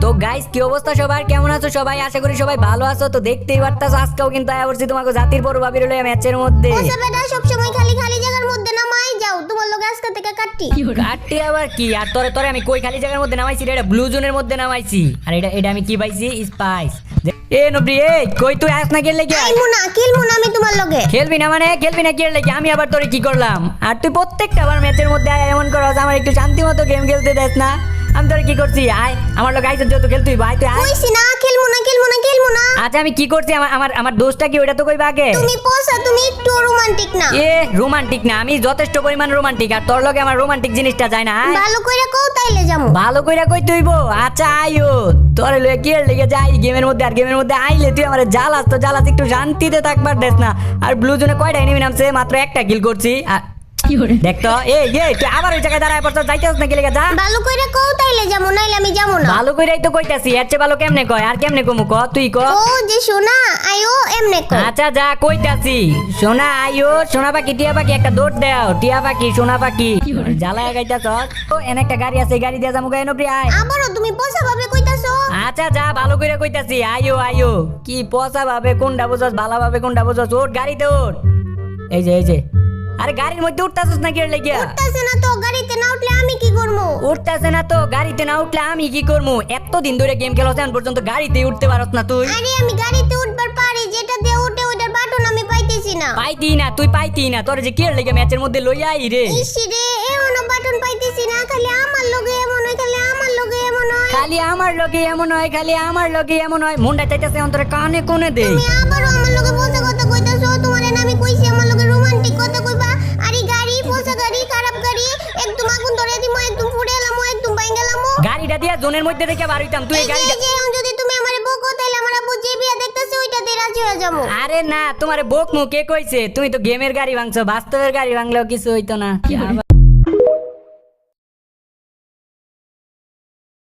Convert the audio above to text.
তো গাইস কি অবস্থা সবার, কেমন আছো সবাই? আশা করি সবাই ভালো আছো। তো দেখতেই পারতাছো আজকেও কিন্তু আয়া পড়ছি তোমাকে জাতির বড় ভাবির লইয়া ম্যাচের মধ্যে। ওসে বেটা সব সময় খালি খালি জায়গার মধ্যে নামাই যাও, তোমার লগে আজকে থেকে কাটি কাটটি আবার কি? আর তোরে তোরে আমি কই খালি জায়গার মধ্যে নামাইছি রে? এটা ব্লু জোনের মধ্যে নামাইছি। আর এটা এটা আমি কি পাইছি? স্পাইস। এ নবরি এ কই তুই আস না গেল লাগি? আইমু না খেলমু না আমি তোমার লগে। খেলবি না মানে খেলবি না কি লাগি? আমি আবার তোরে কি করলাম? আর তুই প্রত্যেকটা বার ম্যাচের মধ্যে আয় এমন করস, আমার একটু শান্তি মতো গেম খেলতে দেস না। আমি তোরে কি করছি? আয় আমার লগে আইছ যেহেতু খেলতুই ভাই, তুই আয়। কইছি না খেলমু না খেলমু না খেলমু না। আচ্ছা আমি কি করছি? আমার আমার আমার দোষটা কি ওটা তো কইবা আগে। তুমি পোষা, তুমি একটু রোমান্টিক না। এ রোমান্টিক না, আমি যথেষ্ট পরিমাণ রোমান্টিক। আর তোর লগে আমার রোমান্টিক জিনিসটা যায় না। আয়। ভালো কইরা কও তাইলে যামু। ভালো কইরা কই তুইব? আচ্ছা আইও তোরে লয়ে কি এর লেগে যাই গেমের মধ্যে। আর গেমের মধ্যে আইলে তুই আমারে জ্বালাস, তো জ্বালাস একটু শান্তিতে থাকবার দেস না। আর ব্লু জোনে কয়টা এনিমি নামছে? মাত্র একটা কিল করছি। আর দেখ তো এই তুই আবার ওই জায়গায় দাঁড়ায় পড়ছ, যাইতেছ না কি লেগে? যা ভালো কইরা কও তাইলে যামু, নাইলে আমি যামু না। ভালো কইরাই তো কইতাছি, এর চেয়ে ভালো কেমনে কয়? আর কেমনে কমু ক? তুই ক। ও যে সোনা আইও এমনে কও। আচ্ছা যা কইতাছি। সোনা আইও, সোনা পাখি টিয়া পাখি একটা দৌড় দাও। টিয়া পাখি সোনা পাখি জ্বালায় গাইতাছ। তো এনে একটা গাড়ি আছে, এই গাড়ি দিয়া যামু গায় নবরি। আয়। আবারও তুমি পোষা ভাবে কইতাছো। আচ্ছা যা ভালো করে কইতাছি। আইও আইও কি পচা ভাবে কোনটা বুঝছস, ভালো ভাবে কোনটা বুঝছস? ওর গাড়িতে ওর। এই যে আরে গাড়ির মধ্যে উঠতাছস না কি এর লাগিয়া? উঠতাছে না তো, গাড়িতে না উঠলে আমি কি করবো? উঠতাছে না তো, গাড়িতে না উঠলে আমি কি করবো? এতদিন ধরে গেম খেলছ এখন পর্যন্ত গাড়িতে উঠতে পারছ না তুই? আরে আমি গাড়িতে উঠবার পারি, যেটা দিয়ে উঠে ওইটার বাটন আমি পাইতেছি না। পাইতি না তুই, পাইতি না। তোর যে কি এর লাগিয়া ম্যাচের মধ্যে লইয়া আই রে। ইসি রে এমন বাটন পাইতেছি না, খালি আমার লগে এমন হয়, খালি আমার লগে এমন হয়। খালি আমার লগে এমন হয়, খালি আমার লগে এমন হয়। মুন্ডা চাইতাছে অন্তরে কানে কোনে দে। তুমি আবারও আমার লগে পোষা কথা কইতাছো। তোমারে না আমি কইছি আমার লগে রোমান্টিক কথা কইবা। আরে গাড়ি পোষা গাড়ি, খারাপ গাড়ি, একদম আগুন ধরে দিমু, একদম পুড়ে এলামু, একদম ভাঙালামু। গাড়িটা দিয়া জোনের মধ্যে রেখে বার হইতাম। তুই এই গাড়িটা যদি তুমি আমারে বকো তাইলে আমার আব্বু যে বিয়া দেখতাছে ওইটাতে রাজি হয়ে যাবো। আরে না, তোমারে বকমু কে কইছে? তুমি তো গেমের গাড়ি ভাঙছো, বাস্তবের গাড়ি ভাঙলেও কিছু হইতো না।